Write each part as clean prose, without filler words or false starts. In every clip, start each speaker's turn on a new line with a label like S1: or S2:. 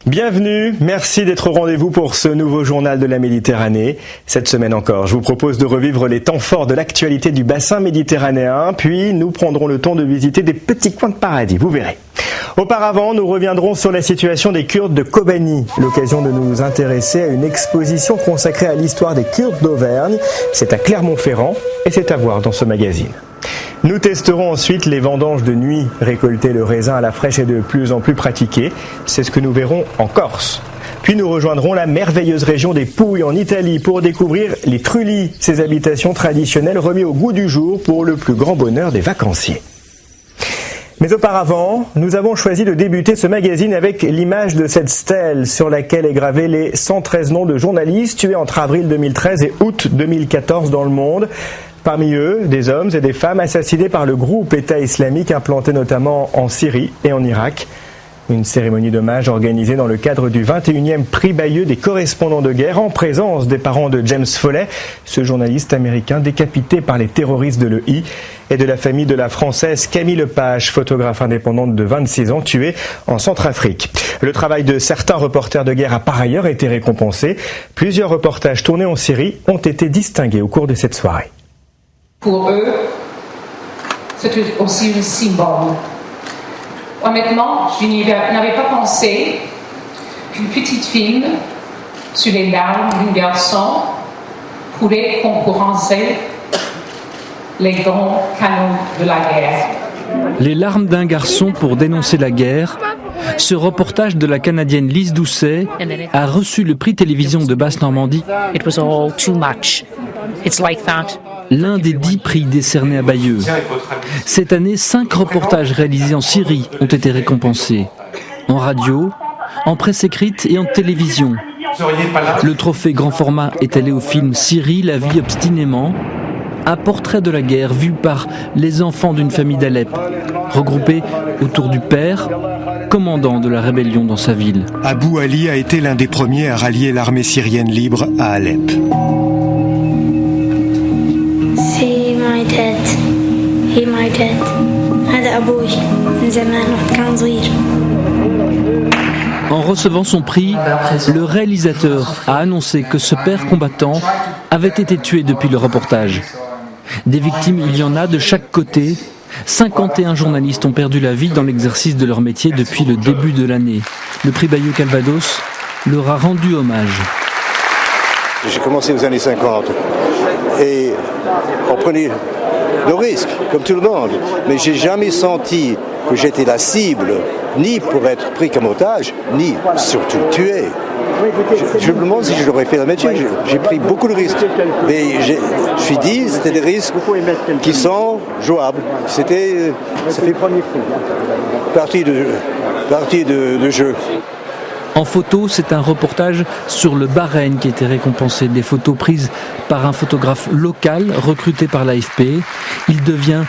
S1: Bienvenue, merci d'être au rendez-vous pour ce nouveau journal de la Méditerranée. Cette semaine encore, je vous propose de revivre les temps forts de l'actualité du bassin méditerranéen, puis nous prendrons le temps de visiter des petits coins de paradis, vous verrez. Auparavant, nous reviendrons sur la situation des Kurdes de Kobani, l'occasion de nous intéresser à une exposition consacrée à l'histoire des Kurdes d'Auvergne. C'est à Clermont-Ferrand et c'est à voir dans ce magazine. Nous testerons ensuite les vendanges de nuit. Récolter le raisin à la fraîche est de plus en plus pratiqué. C'est ce que nous verrons en Corse. Puis nous rejoindrons la merveilleuse région des Pouilles en Italie pour découvrir les Trulli, ces habitations traditionnelles remises au goût du jour pour le plus grand bonheur des vacanciers. Mais auparavant, nous avons choisi de débuter ce magazine avec l'image de cette stèle sur laquelle est gravé les 113 noms de journalistes tués entre avril 2013 et août 2014 dans le monde. Parmi eux, des hommes et des femmes assassinés par le groupe État islamique implanté notamment en Syrie et en Irak. Une cérémonie d'hommage organisée dans le cadre du 21e prix Bayeux des correspondants de guerre en présence des parents de James Foley, ce journaliste américain décapité par les terroristes de l'EI, et de la famille de la Française Camille Lepage, photographe indépendante de 26 ans tuée en Centrafrique. Le travail de certains reporters de guerre a par ailleurs été récompensé. Plusieurs reportages tournés en Syrie ont été distingués au cours de cette soirée.
S2: Pour eux, c'était aussi un symbole. Honnêtement, je n'avais pas pensé qu'une petite fille, sur les larmes d'un garçon, pourrait concurrencer les grands canons de la guerre.
S3: Les larmes d'un garçon pour dénoncer la guerre. Ce reportage de la Canadienne Lise Doucet a reçu le prix télévision de Basse-Normandie.
S4: It was all too much. It's like that.
S3: L'un des 10 prix décernés à Bayeux. Cette année, 5 reportages réalisés en Syrie ont été récompensés. En radio, en presse écrite et en télévision. Le trophée grand format est allé au film Syrie, la vie obstinément. Un portrait de la guerre vu par les enfants d'une famille d'Alep, regroupés autour du père, commandant de la rébellion dans sa ville.
S5: Abou Ali a été l'un des premiers à rallier l'armée syrienne libre à Alep.
S3: En recevant son prix, le réalisateur a annoncé que ce père combattant avait été tué depuis le reportage. Des victimes, il y en a de chaque côté. 51 journalistes ont perdu la vie dans l'exercice de leur métier depuis le début de l'année. Le prix Bayeux Calvados leur a rendu hommage.
S6: J'ai commencé aux années 50 et on prenait le risque, comme tout le monde. Mais j'ai jamais senti que j'étais la cible, ni pour être pris comme otage, ni surtout tué. Je me demande si je l'aurais fait la métier. J'ai pris beaucoup de risques. Mais je suis dit, c'était des risques qui sont jouables. Ça fait partie de jeu.
S3: En photo, c'est un reportage sur le Bahreïn qui a été récompensé. Des photos prises par un photographe local recruté par l'AFP. Il devient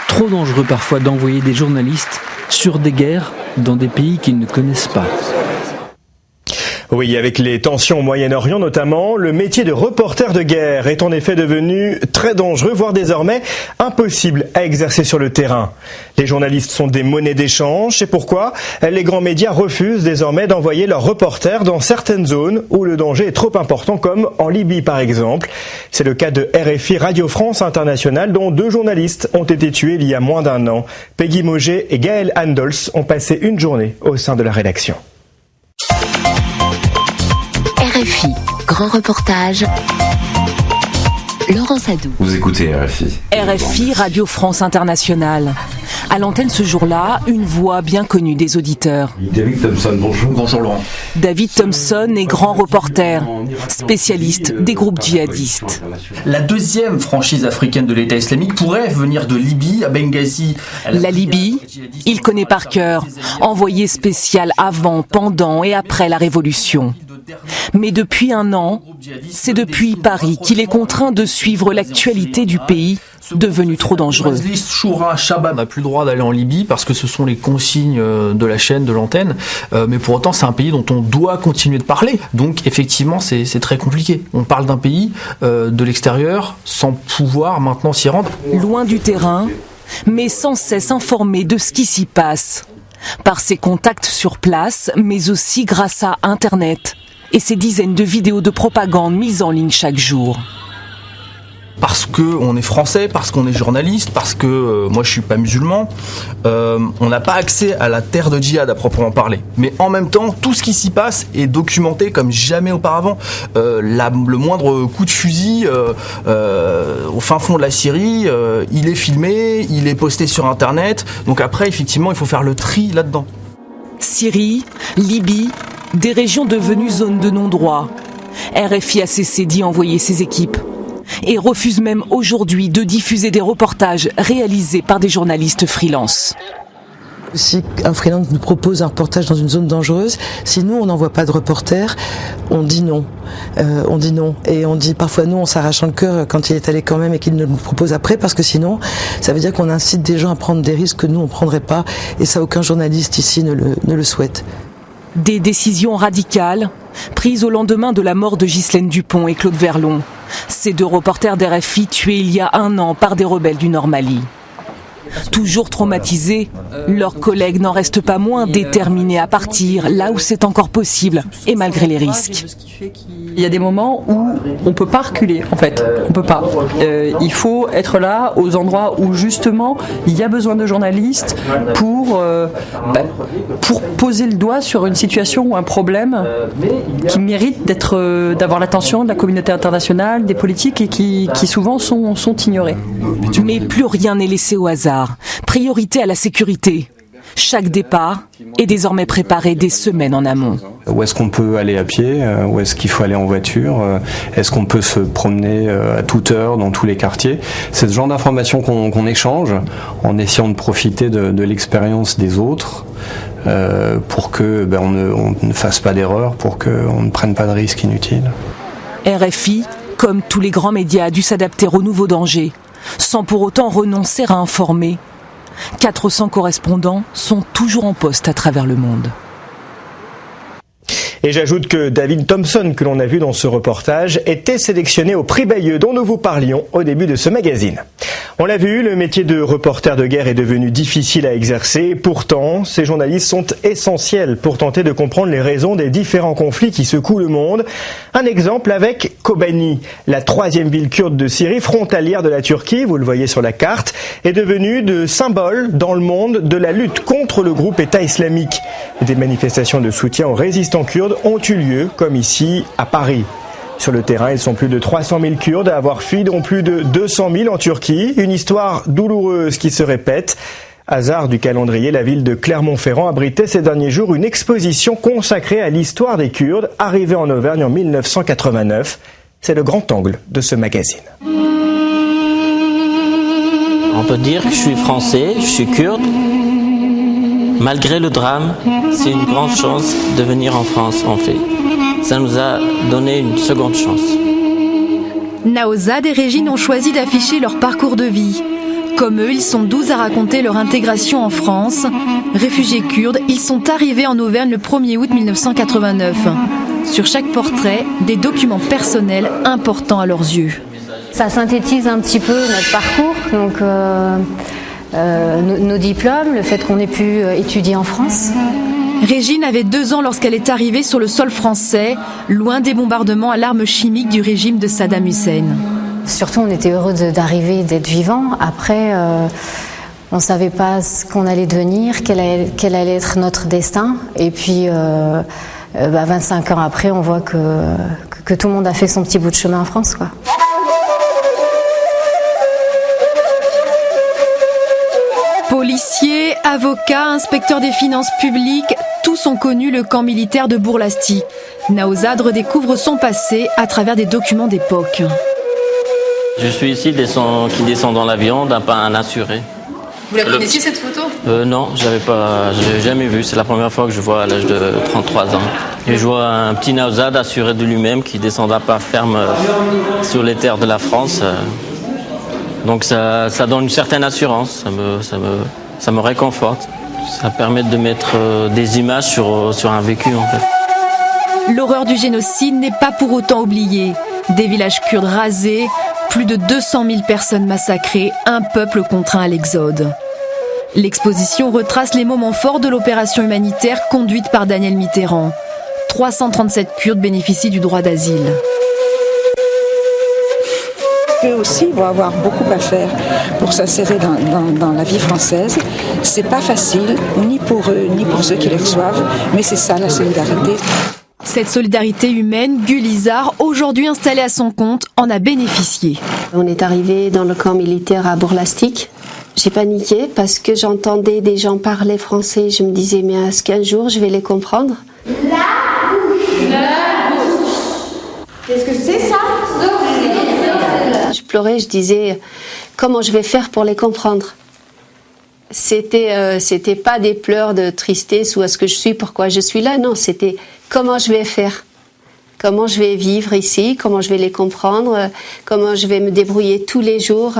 S3: trop dangereux parfois d'envoyer des journalistes sur des guerres dans des pays qu'ils ne connaissent pas.
S1: Oui, avec les tensions au Moyen-Orient notamment, le métier de reporter de guerre est en effet devenu très dangereux, voire désormais impossible à exercer sur le terrain. Les journalistes sont des monnaies d'échange, c'est pourquoi les grands médias refusent désormais d'envoyer leurs reporters dans certaines zones où le danger est trop important, comme en Libye par exemple. C'est le cas de RFI Radio France Internationale, dont 2 journalistes ont été tués il y a moins d'1 an. Peggy Moget et Gaël Handols ont passé une journée au sein de la rédaction.
S7: RFI, grand reportage. Laurent Sadou.
S8: Vous écoutez RFI.
S9: RFI, Radio France Internationale. À l'antenne ce jour-là, une voix bien connue des auditeurs.
S8: David Thompson, bonjour.
S10: Bonjour Laurent.
S9: David Thompson est grand reporter, spécialiste des groupes djihadistes.
S10: La 2e franchise africaine de l'État islamique pourrait venir de Libye, à Benghazi.
S9: La Libye, il connaît par cœur, envoyé spécial avant, pendant et après la Révolution. Mais depuis 1 an, c'est depuis Paris qu'il est contraint de suivre l'actualité du pays, devenu trop dangereux.
S10: Majlis Choura Chaban n'a plus le droit d'aller en Libye parce que ce sont les consignes de la chaîne, de l'antenne. Mais pour autant, c'est un pays dont on doit continuer de parler. Donc effectivement, c'est très compliqué. On parle d'un pays de l'extérieur sans pouvoir maintenant s'y rendre.
S9: Loin du terrain, mais sans cesse informé de ce qui s'y passe. par ses contacts sur place, mais aussi grâce à Internet et ses dizaines de vidéos de propagande mises en ligne chaque jour.
S10: Parce qu'on est français, parce qu'on est journaliste, parce que moi je suis pas musulman, on n'a pas accès à la terre de djihad à proprement parler. Mais en même temps, tout ce qui s'y passe est documenté comme jamais auparavant. Le moindre coup de fusil au fin fond de la Syrie, il est filmé, il est posté sur Internet. Donc après, effectivement, il faut faire le tri là-dedans.
S9: Syrie, Libye, des régions devenues zones de non-droit. RFI a cessé d'y envoyer ses équipes et refuse même aujourd'hui de diffuser des reportages réalisés par des journalistes freelance.
S11: Si un freelance nous propose un reportage dans une zone dangereuse, si nous on n'envoie pas de reporter, on dit non. Et on dit parfois non en s'arrachant le cœur quand il est allé quand même et qu'il nous le propose après, parce que sinon ça veut dire qu'on incite des gens à prendre des risques que nous on ne prendrait pas, et ça aucun journaliste ici ne le souhaite.
S9: Des décisions radicales prises au lendemain de la mort de Ghislaine Dupont et Claude Verlon, ces deux reporters d'RFI tués il y a 1 an par des rebelles du Nord Mali. Toujours traumatisés, leurs collègues n'en restent pas moins déterminés à partir là où c'est encore possible et malgré les risques.
S12: Il y a des moments où on ne peut pas reculer, en fait. On peut pas. Il faut être là aux endroits où justement il y a besoin de journalistes pour poser le doigt sur une situation ou un problème qui mérite d'avoir l'attention de la communauté internationale, des politiques, et qui souvent sont ignorés.
S9: Mais plus rien n'est laissé au hasard. Priorité à la sécurité. Chaque départ est désormais préparé des semaines en amont.
S13: Où est-ce qu'on peut aller à pied? Où est-ce qu'il faut aller en voiture? Est-ce qu'on peut se promener à toute heure dans tous les quartiers? C'est ce genre d'informations qu'on échange en essayant de profiter de l'expérience des autres pour que on ne fasse pas d'erreurs, pour qu'on ne prenne pas de risques inutiles.
S9: RFI, comme tous les grands médias, a dû s'adapter aux nouveaux dangers, sans pour autant renoncer à informer. 400 correspondants sont toujours en poste à travers le monde.
S1: Et j'ajoute que David Thompson, que l'on a vu dans ce reportage, était sélectionné au prix Bayeux dont nous vous parlions au début de ce magazine. On l'a vu, le métier de reporter de guerre est devenu difficile à exercer. Pourtant, ces journalistes sont essentiels pour tenter de comprendre les raisons des différents conflits qui secouent le monde. Un exemple avec Kobani, la 3e ville kurde de Syrie, frontalière de la Turquie, vous le voyez sur la carte, est devenue de symbole dans le monde de la lutte contre le groupe État islamique. Des manifestations de soutien aux résistants kurdes ont eu lieu, comme ici à Paris. Sur le terrain, ils sont plus de 300 000 Kurdes à avoir fui, dont plus de 200 000 en Turquie. Une histoire douloureuse qui se répète. Hasard du calendrier, la ville de Clermont-Ferrand abritait ces derniers jours une exposition consacrée à l'histoire des Kurdes, arrivée en Auvergne en 1989. C'est le grand angle de ce magazine.
S14: On peut dire que je suis français, je suis kurde. Malgré le drame, c'est une grande chance de venir en France, en fait. Ça nous a donné une seconde chance.
S15: Nahozad et Régine ont choisi d'afficher leur parcours de vie. Comme eux, ils sont 12 à raconter leur intégration en France. Réfugiés kurdes, ils sont arrivés en Auvergne le 1er août 1989. Sur chaque portrait, des documents personnels importants à leurs yeux.
S16: Ça synthétise un petit peu notre parcours, donc nos diplômes, le fait qu'on ait pu étudier en France.
S15: Régine avait 2 ans lorsqu'elle est arrivée sur le sol français, loin des bombardements à l'arme chimique du régime de Saddam Hussein.
S16: Surtout, on était heureux d'arriver, d'être vivants. Après, on ne savait pas ce qu'on allait devenir, quel allait être notre destin. Et puis, 25 ans après, on voit que tout le monde a fait son petit bout de chemin en France, quoi.
S15: Policiers, avocats, inspecteurs des finances publiques, tous ont connu le camp militaire de Bourg-Lasty. Nahozad redécouvre son passé à travers des documents d'époque.
S14: Je suis ici qui descend dans l'avion un assuré.
S15: Vous la connaissiez cette photo?
S14: Non, je l'ai jamais vue. C'est la première fois que je vois à l'âge de 33 ans. Et je vois un petit Nahozad assuré de lui-même qui descendra par ferme sur les terres de la France. Donc ça donne une certaine assurance, ça me réconforte. Ça permet de mettre des images sur un vécu en fait.
S15: L'horreur du génocide n'est pas pour autant oubliée. Des villages kurdes rasés, plus de 200 000 personnes massacrées, un peuple contraint à l'exode. L'exposition retrace les moments forts de l'opération humanitaire conduite par Daniel Mitterrand. 337 Kurdes bénéficient du droit d'asile.
S17: Eux aussi vont avoir beaucoup à faire pour s'insérer dans la vie française. C'est pas facile, ni pour eux, ni pour ceux qui les reçoivent, mais c'est ça la solidarité.
S15: Cette solidarité humaine, Gulizar, aujourd'hui installée à son compte, en a bénéficié.
S18: On est arrivé dans le camp militaire à Bourlastic. J'ai paniqué parce que j'entendais des gens parler français. Je me disais, mais est-ce qu'un jour je vais les comprendre ?
S19: La bouche. Qu'est-ce que c'est ça ?
S18: Je pleurais, je disais, comment je vais faire pour les comprendre ? C'était pas des pleurs de tristesse ou est-ce que je suis, pourquoi je suis là, non, c'était comment je vais faire, comment je vais vivre ici, comment je vais les comprendre, comment je vais me débrouiller tous les jours.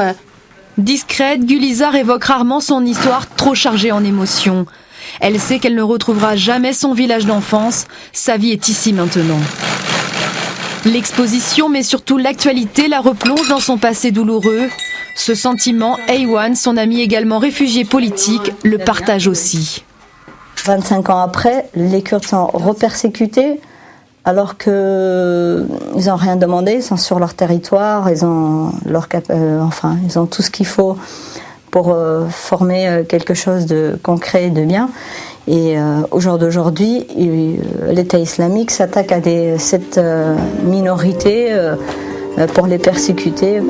S15: Discrète, Gulizar évoque rarement son histoire trop chargée en émotions. Elle sait qu'elle ne retrouvera jamais son village d'enfance, sa vie est ici maintenant. L'exposition, mais surtout l'actualité, la replonge dans son passé douloureux. Ce sentiment, Aywan, son ami également réfugié politique, le partage aussi.
S20: 25 ans après, les Kurdes sont repersécutés alors qu'ils n'ont rien demandé, ils sont sur leur territoire, ils ont tout ce qu'il faut pour former quelque chose de concret et de bien. Et au jour d'aujourd'hui, l'État islamique s'attaque à cette minorité pour les persécuter.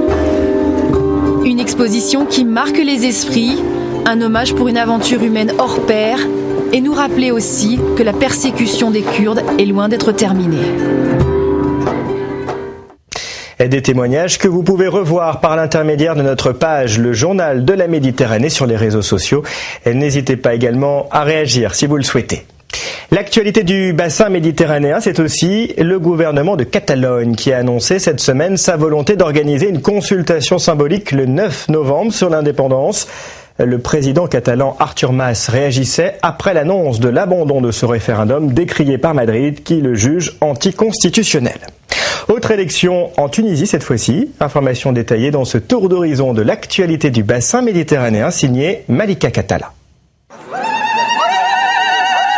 S15: Une exposition qui marque les esprits, un hommage pour une aventure humaine hors pair, et nous rappeler aussi que la persécution des Kurdes est loin d'être terminée.
S1: Et des témoignages que vous pouvez revoir par l'intermédiaire de notre page Le Journal de la Méditerranée sur les réseaux sociaux. Et n'hésitez pas également à réagir si vous le souhaitez. L'actualité du bassin méditerranéen, c'est aussi le gouvernement de Catalogne qui a annoncé cette semaine sa volonté d'organiser une consultation symbolique le 9 novembre sur l'indépendance. Le président catalan Artur Mas réagissait après l'annonce de l'abandon de ce référendum décrié par Madrid qui le juge anticonstitutionnel. Autre élection en Tunisie cette fois-ci. Information détaillée dans ce tour d'horizon de l'actualité du bassin méditerranéen signé Malika Katala.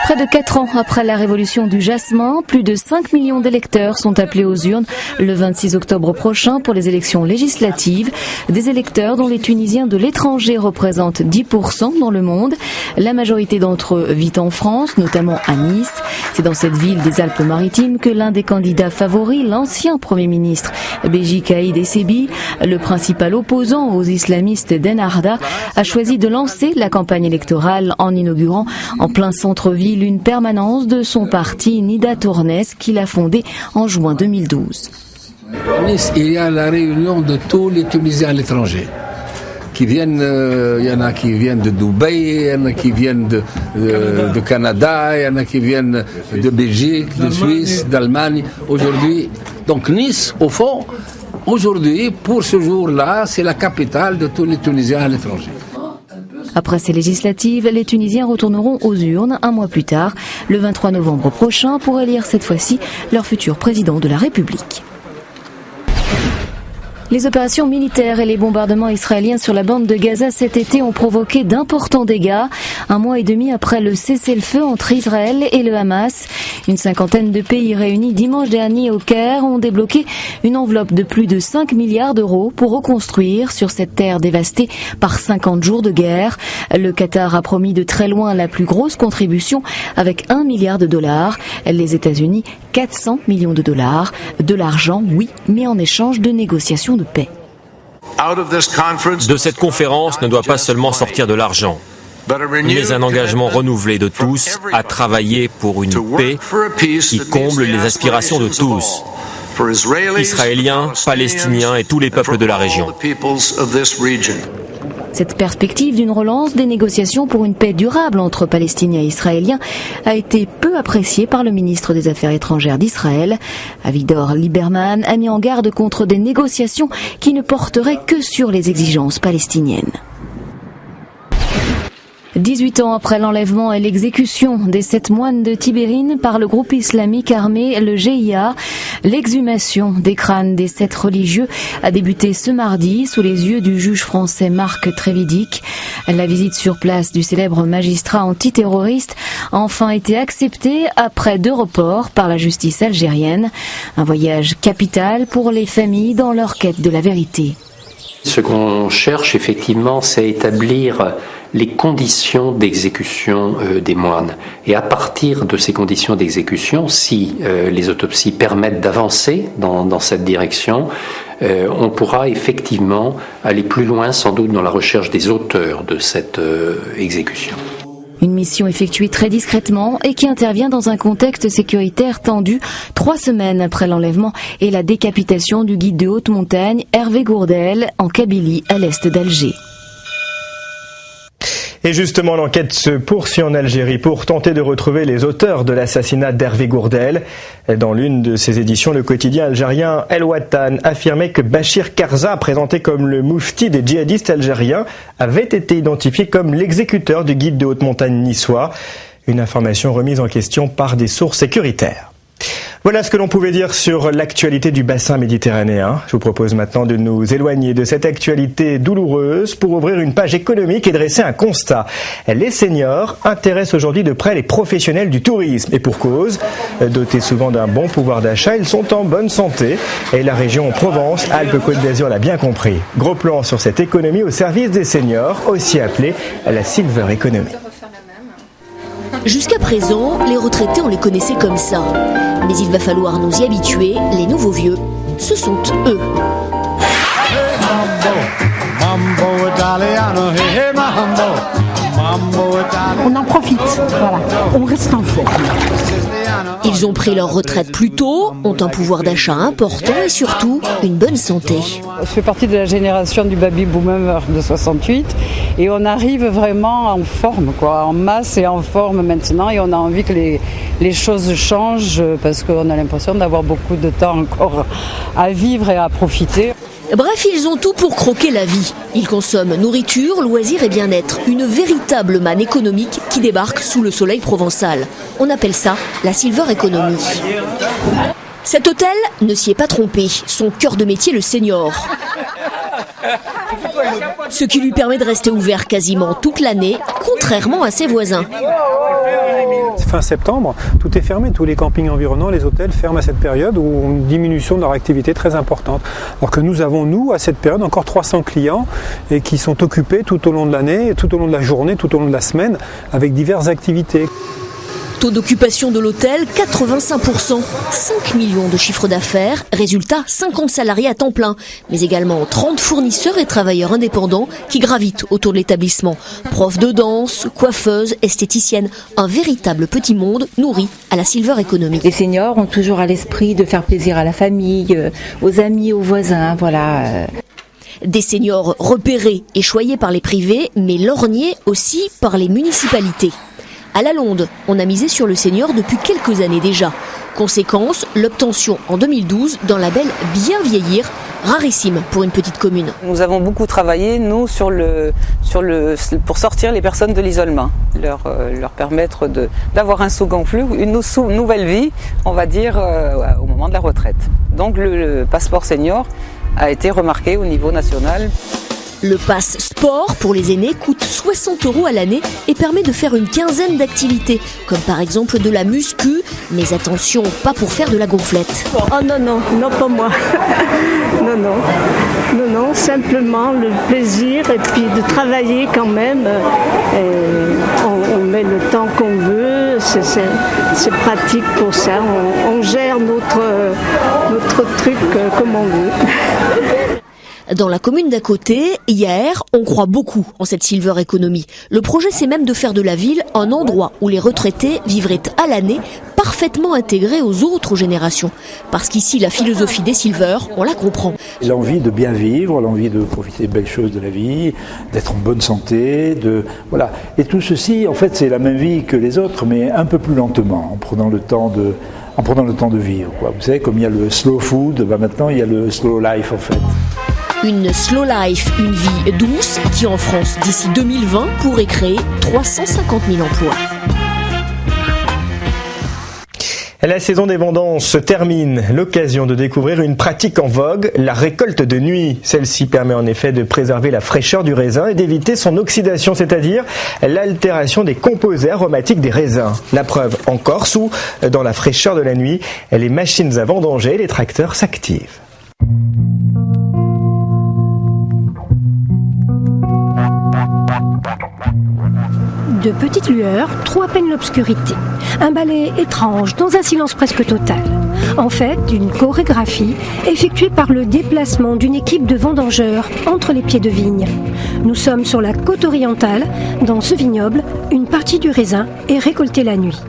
S21: Près de 4 ans après la révolution du jasmin, plus de 5 millions d'électeurs sont appelés aux urnes le 26 octobre prochain pour les élections législatives. Des électeurs dont les Tunisiens de l'étranger représentent 10% dans le monde. La majorité d'entre eux vit en France, notamment à Nice. C'est dans cette ville des Alpes-Maritimes que l'un des candidats favoris, l'ancien Premier ministre Béji Caïd Essebsi, le principal opposant aux islamistes d'Ennahda, a choisi de lancer la campagne électorale en inaugurant en plein centre-ville une permanence de son parti Nida Tournes qu'il a fondé en juin 2012.
S22: À Nice, il y a la réunion de tous les Tunisiens à l'étranger. Il y en a qui viennent de Dubaï, il y en a qui viennent de Canada, il y en a qui viennent de Belgique, de Suisse, d'Allemagne. Aujourd'hui, donc Nice, au fond, aujourd'hui, pour ce jour-là, c'est la capitale de tous les Tunisiens à l'étranger.
S21: Après ces législatives, les Tunisiens retourneront aux urnes un mois plus tard, le 23 novembre prochain, pour élire cette fois-ci leur futur président de la République. Les opérations militaires et les bombardements israéliens sur la bande de Gaza cet été ont provoqué d'importants dégâts. Un mois et demi après le cessez-le-feu entre Israël et le Hamas, une cinquantaine de pays réunis dimanche dernier au Caire ont débloqué une enveloppe de plus de 5 milliards d'euros pour reconstruire sur cette terre dévastée par 50 jours de guerre. Le Qatar a promis de très loin la plus grosse contribution avec 1 milliard de dollars. Les États-Unis, 400 millions de dollars. De l'argent, oui, mais en échange de négociations de paix.
S23: De cette conférence ne doit pas seulement sortir de l'argent, mais un engagement renouvelé de tous à travailler pour une paix qui comble les aspirations de tous, Israéliens, Palestiniens et tous les peuples de la région.
S21: Cette perspective d'une relance des négociations pour une paix durable entre Palestiniens et Israéliens a été peu appréciée par le ministre des Affaires étrangères d'Israël. Avigdor Lieberman a mis en garde contre des négociations qui ne porteraient que sur les exigences palestiniennes. 18 ans après l'enlèvement et l'exécution des 7 moines de Tibérine par le groupe islamique armé, le GIA, l'exhumation des crânes des 7 religieux a débuté ce mardi sous les yeux du juge français Marc Trévidic. La visite sur place du célèbre magistrat antiterroriste a enfin été acceptée après 2 reports par la justice algérienne. Un voyage capital pour les familles dans leur quête de la vérité.
S2: Ce qu'on cherche effectivement, c'est établir les conditions d'exécution des moines. Et à partir de ces conditions d'exécution, si les autopsies permettent d'avancer dans cette direction, on pourra effectivement aller plus loin sans doute dans la recherche des auteurs de cette exécution.
S21: Une mission effectuée très discrètement et qui intervient dans un contexte sécuritaire tendu 3 semaines après l'enlèvement et la décapitation du guide de haute montagne Hervé Gourdel en Kabylie à l'est d'Alger.
S1: Et justement, l'enquête se poursuit en Algérie pour tenter de retrouver les auteurs de l'assassinat d'Hervé Gourdel. Dans l'une de ses éditions, le quotidien algérien El Watan affirmait que Bachir Karza, présenté comme le moufti des djihadistes algériens, avait été identifié comme l'exécuteur du guide de haute montagne niçois. Une information remise en question par des sources sécuritaires. Voilà ce que l'on pouvait dire sur l'actualité du bassin méditerranéen. Je vous propose maintenant de nous éloigner de cette actualité douloureuse pour ouvrir une page économique et dresser un constat. Les seniors intéressent aujourd'hui de près les professionnels du tourisme. Et pour cause, dotés souvent d'un bon pouvoir d'achat, ils sont en bonne santé. Et la région Provence-Alpes-Côte d'Azur l'a bien compris. Gros plan sur cette économie au service des seniors, aussi appelée la Silver Economy.
S4: Jusqu'à présent, les retraités, on les connaissait comme ça. Mais il va falloir nous y habituer, les nouveaux vieux, ce sont eux.
S5: On en profite, voilà, on reste en forme.
S4: Ils ont pris leur retraite plus tôt, ont un pouvoir d'achat important et surtout une bonne santé.
S12: Je fais partie de la génération du baby boomer de 68 et on arrive vraiment en forme, en masse et en forme maintenant, et on a envie que les choses changent parce qu'on a l'impression d'avoir beaucoup de temps encore à vivre et à profiter.
S4: Bref, ils ont tout pour croquer la vie. Ils consomment nourriture, loisirs et bien-être. Une véritable manne économique qui débarque sous le soleil provençal. On appelle ça la Silver Economy. Cet hôtel ne s'y est pas trompé. Son cœur de métier, le senior. Ce qui lui permet de rester ouvert quasiment toute l'année, contrairement à ses voisins.
S24: Fin septembre, tout est fermé, tous les campings environnants, les hôtels ferment à cette période où on a une diminution de leur activité très importante. Alors que nous avons, nous, à cette période, encore 300 clients et qui sont occupés tout au long de l'année, tout au long de la journée, tout au long de la semaine, avec diverses activités.
S4: Taux d'occupation de l'hôtel, 85%. 5 millions de chiffre d'affaires. Résultat, 50 salariés à temps plein. Mais également 30 fournisseurs et travailleurs indépendants qui gravitent autour de l'établissement. Profs de danse, coiffeuses, esthéticiennes. Un véritable petit monde nourri à la Silver Economy.
S25: Les seniors ont toujours à l'esprit de faire plaisir à la famille, aux amis, aux voisins, voilà.
S4: Des seniors repérés et choyés par les privés, mais lorgnés aussi par les municipalités. À Lalonde, on a misé sur le senior depuis quelques années déjà. Conséquence, l'obtention en 2012 d'un label bien vieillir, rarissime pour une petite commune.
S26: Nous avons beaucoup travaillé, nous, pour sortir les personnes de l'isolement, leur permettre d'avoir un second flux, une nouvelle vie, on va dire, au moment de la retraite. Donc le passeport senior a été remarqué au niveau national.
S4: Le pass sport pour les aînés coûte 60 € à l'année et permet de faire une quinzaine d'activités, comme par exemple de la muscu, mais attention, pas pour faire de la gonflette.
S27: Oh non, pas moi. non, simplement le plaisir et puis de travailler quand même. On met le temps qu'on veut, c'est pratique pour ça. On gère notre truc comme on veut.
S4: Dans la commune d'à côté, Yaër, on croit beaucoup en cette Silver Economy. Le projet, c'est même de faire de la ville un endroit où les retraités vivraient à l'année parfaitement intégrés aux autres générations. Parce qu'ici, la philosophie des Silver, on la comprend.
S28: L'envie de bien vivre, l'envie de profiter des belles choses de la vie, d'être en bonne santé, voilà. Et tout ceci, en fait, c'est la même vie que les autres, mais un peu plus lentement, en prenant le temps de vivre, quoi. Vous savez, comme il y a le slow food, maintenant il y a le slow life, en fait.
S4: Une slow life, une vie douce qui en France d'ici 2020 pourrait créer 350 000 emplois.
S1: La saison des vendanges se termine. L'occasion de découvrir une pratique en vogue, la récolte de nuit. Celle-ci permet en effet de préserver la fraîcheur du raisin et d'éviter son oxydation, c'est-à-dire l'altération des composés aromatiques des raisins. La preuve en Corse où, dans la fraîcheur de la nuit, les machines à vendanger et les tracteurs s'activent.
S3: De petites lueurs, trop à peine l'obscurité. Un ballet étrange, dans un silence presque total. En fait, une chorégraphie effectuée par le déplacement d'une équipe de vendangeurs entre les pieds de vigne. Nous sommes sur la côte orientale. Dans ce vignoble, une partie du raisin est récoltée la nuit.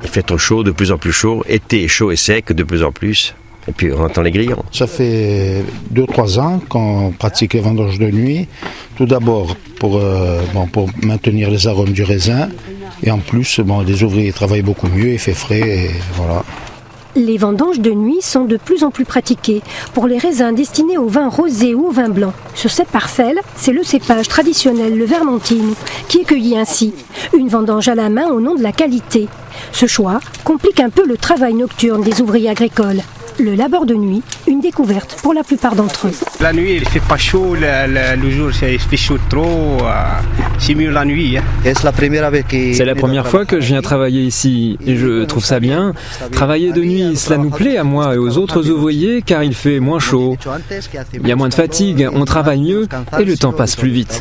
S6: Il fait trop chaud, de plus en plus chaud. Été chaud et sec, de plus en plus. Et puis on entend les grillons.
S7: Ça fait 2-3 ans qu'on pratique les vendanges de nuit. Tout d'abord pour maintenir les arômes du raisin. Et en plus, les ouvriers travaillent beaucoup mieux, il fait frais et voilà.
S3: Les vendanges de nuit sont de plus en plus pratiquées pour les raisins destinés au vin rosé ou au vin blanc. Sur cette parcelle, c'est le cépage traditionnel, le Vermentino, qui est cueilli ainsi. Une vendange à la main au nom de la qualité. Ce choix complique un peu le travail nocturne des ouvriers agricoles. Le labeur de nuit, une découverte pour la plupart d'entre eux.
S8: La nuit, il ne fait pas chaud, le jour, il fait chaud trop, c'est mieux la nuit.
S9: C'est la première fois que je viens travailler ici et je trouve ça bien. Travailler de nuit, cela nous plaît à moi et aux autres ouvriers car il fait moins chaud. Il y a moins de fatigue, on travaille mieux et le temps passe plus vite.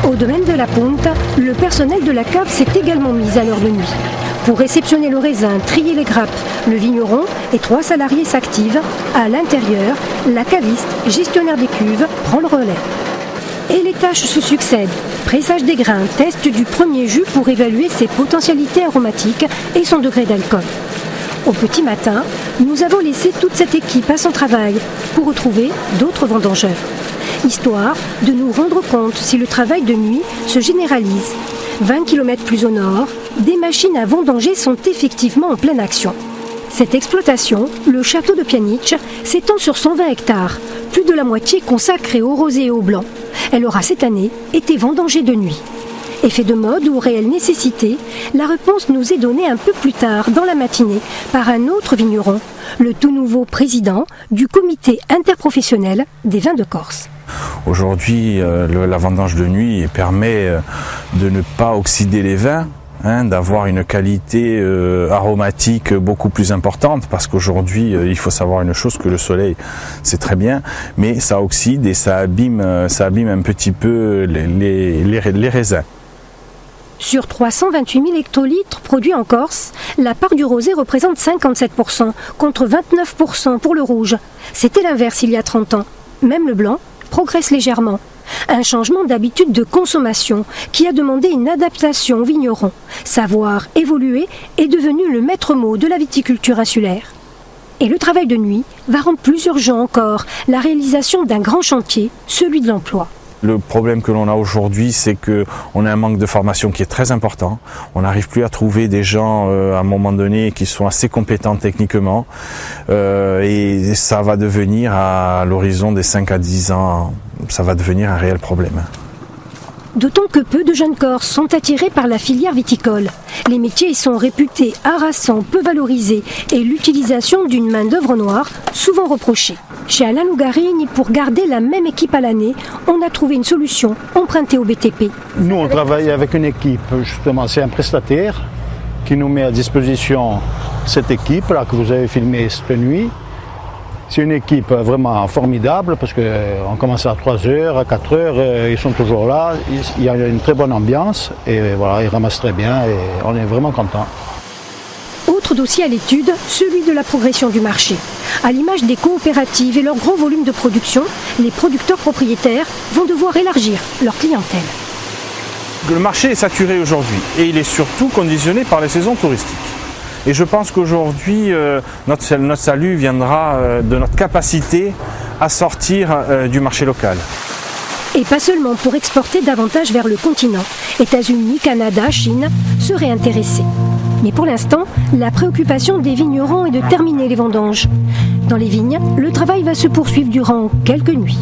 S3: Au domaine de la Ponte, le personnel de la cave s'est également mis à l'heure de nuit. Pour réceptionner le raisin, trier les grappes, le vigneron et 3 salariés s'activent. À l'intérieur, la caviste, gestionnaire des cuves, prend le relais. Et les tâches se succèdent. Pressage des grains, test du premier jus pour évaluer ses potentialités aromatiques et son degré d'alcool. Au petit matin, nous avons laissé toute cette équipe à son travail pour retrouver d'autres vendangeurs. Histoire de nous rendre compte si le travail de nuit se généralise. 20 km plus au nord, des machines à vendanger sont effectivement en pleine action. Cette exploitation, le château de Pianic, s'étend sur 120 hectares, plus de la moitié consacrée au rosé et au blanc. Elle aura cette année été vendangée de nuit. Effet de mode ou réelle nécessité, la réponse nous est donnée un peu plus tard dans la matinée par un autre vigneron, le tout nouveau président du comité interprofessionnel des vins de Corse.
S10: Aujourd'hui, la vendange de nuit permet de ne pas oxyder les vins, d'avoir une qualité aromatique beaucoup plus importante, parce qu'aujourd'hui, il faut savoir une chose, que le soleil, c'est très bien, mais ça oxyde et ça abîme un petit peu les raisins.
S3: Sur 328 000 hectolitres produits en Corse, la part du rosé représente 57%, contre 29% pour le rouge. C'était l'inverse il y a 30 ans. Même le blanc progresse légèrement. Un changement d'habitude de consommation qui a demandé une adaptation aux vignerons. Savoir évoluer est devenu le maître mot de la viticulture insulaire. Et le travail de nuit va rendre plus urgent encore la réalisation d'un grand chantier, celui de l'emploi.
S10: Le problème que l'on a aujourd'hui, c'est qu'on a un manque de formation qui est très important. On n'arrive plus à trouver des gens à un moment donné qui sont assez compétents techniquement. Et ça va devenir, à l'horizon des 5 à 10 ans, ça va devenir un réel problème.
S3: D'autant que peu de jeunes Corses sont attirés par la filière viticole. Les métiers y sont réputés harassants, peu valorisés et l'utilisation d'une main-d'œuvre noire souvent reprochée. Chez Alain Lougarini, pour garder la même équipe à l'année, on a trouvé une solution empruntée au BTP.
S7: Nous, on travaille avec une équipe, justement, c'est un prestataire qui nous met à disposition cette équipe-là que vous avez filmée cette nuit. C'est une équipe vraiment formidable parce qu'on commence à 3h, à 4h, ils sont toujours là. Il y a une très bonne ambiance et voilà, ils ramassent très bien et on est vraiment contents.
S3: Autre dossier à l'étude, celui de la progression du marché. À l'image des coopératives et leur gros volume de production, les producteurs propriétaires vont devoir élargir leur clientèle.
S10: Le marché est saturé aujourd'hui et il est surtout conditionné par les saisons touristiques. Et je pense qu'aujourd'hui, notre salut viendra de notre capacité à sortir du marché local.
S3: Et pas seulement pour exporter davantage vers le continent. États-Unis, Canada, Chine seraient intéressés. Mais pour l'instant, la préoccupation des vignerons est de terminer les vendanges. Dans les vignes, le travail va se poursuivre durant quelques nuits.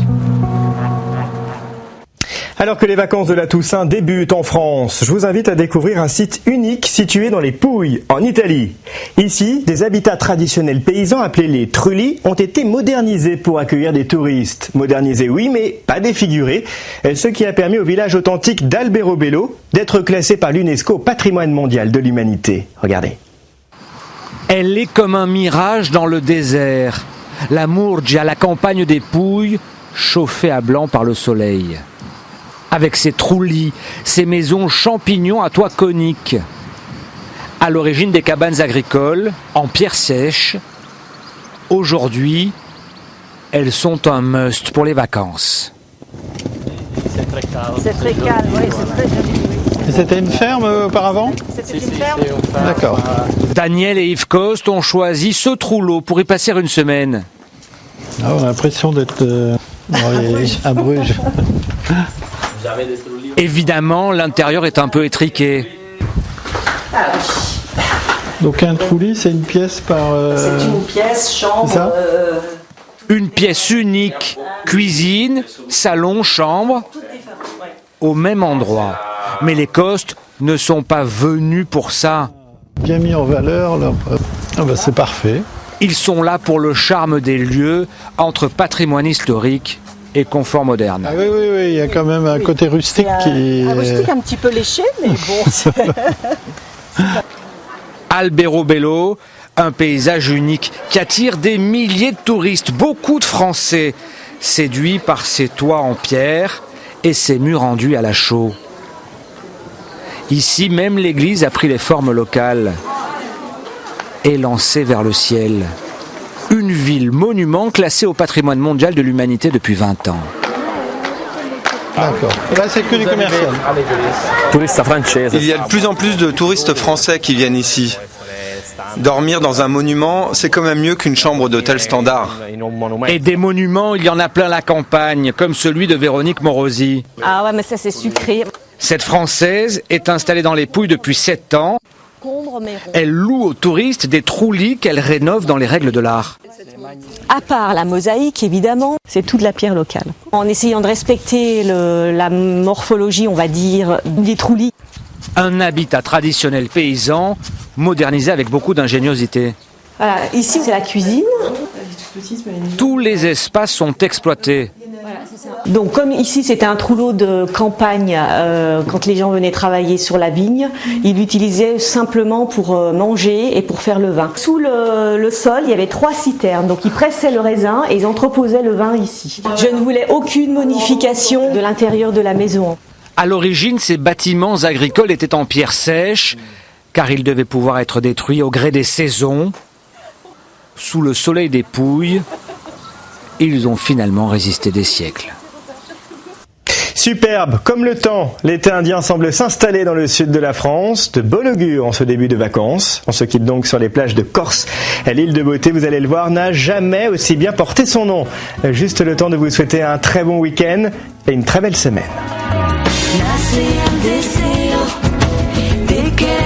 S1: Alors que les vacances de la Toussaint débutent en France, je vous invite à découvrir un site unique situé dans les Pouilles, en Italie. Ici, des habitats traditionnels paysans appelés les trulli ont été modernisés pour accueillir des touristes. Modernisés oui, mais pas défigurés, ce qui a permis au village authentique d'Alberobello d'être classé par l'UNESCO patrimoine mondial de l'humanité. Regardez.
S11: Elle est comme un mirage dans le désert. La Murgia, la campagne des Pouilles, chauffée à blanc par le soleil. Avec ses trulli, ses maisons champignons à toit conique. À l'origine des cabanes agricoles, en pierre sèche. Aujourd'hui, elles sont un must pour les vacances.
S27: C'est très calme, oui, c'est très joli.
S13: Et c'était une ferme auparavant?
S27: C'était une ferme.
S13: D'accord.
S11: Daniel et Yves Coste ont choisi ce trullo pour y passer une semaine.
S13: Ah, on a l'impression d'être à Bruges.
S11: Évidemment, l'intérieur est un peu étriqué.
S13: Donc un trulli, c'est une pièce par...
S27: C'est une pièce, chambre...
S11: Une pièce unique, cuisine, salon, chambre, au même endroit. Mais les Costes ne sont pas venus pour ça.
S13: Bien mis en valeur, là. Ah bah c'est parfait.
S11: Ils sont là pour le charme des lieux, entre patrimoine historique et confort moderne.
S13: Ah oui, il y a quand même un côté rustique qui...
S27: Un rustique un petit peu léché, mais bon...
S11: Alberobello, un paysage unique qui attire des milliers de touristes, beaucoup de Français, séduits par ses toits en pierre et ses murs enduits à la chaux. Ici, même l'église a pris les formes locales, élancée vers le ciel. Une ville monument classée au patrimoine mondial de l'humanité depuis 20 ans.
S13: D'accord. Là, c'est que du commercial.
S14: Il y a de plus en plus de touristes français qui viennent ici. Dormir dans un monument, c'est quand même mieux qu'une chambre d'hôtel standard.
S11: Et des monuments, il y en a plein la campagne, comme celui de Véronique Morosi.
S27: Ah ouais, mais ça c'est sucré.
S11: Cette Française est installée dans les Pouilles depuis 7 ans. Elle loue aux touristes des trulli qu'elle rénove dans les règles de l'art.
S27: À part la mosaïque, évidemment, c'est toute la pierre locale. En essayant de respecter la morphologie, on va dire, des trulli.
S11: Un habitat traditionnel paysan, modernisé avec beaucoup d'ingéniosité.
S27: Voilà, ici c'est la cuisine.
S11: Tous les espaces sont exploités.
S27: Donc comme ici c'était un trullo de campagne, quand les gens venaient travailler sur la vigne, ils l'utilisaient simplement pour manger et pour faire le vin. Sous le sol, il y avait 3 citernes, donc ils pressaient le raisin et ils entreposaient le vin ici. Je ne voulais aucune modification de l'intérieur de la maison.
S11: À l'origine, ces bâtiments agricoles étaient en pierre sèche, car ils devaient pouvoir être détruits au gré des saisons. Sous le soleil des Pouilles, ils ont finalement résisté des siècles.
S1: Superbe, comme le temps, l'été indien semble s'installer dans le sud de la France. De bon augure en ce début de vacances. On se quitte donc sur les plages de Corse. L'île de beauté, vous allez le voir, n'a jamais aussi bien porté son nom. Juste le temps de vous souhaiter un très bon week-end et une très belle semaine.
S14: Nace el deseo de que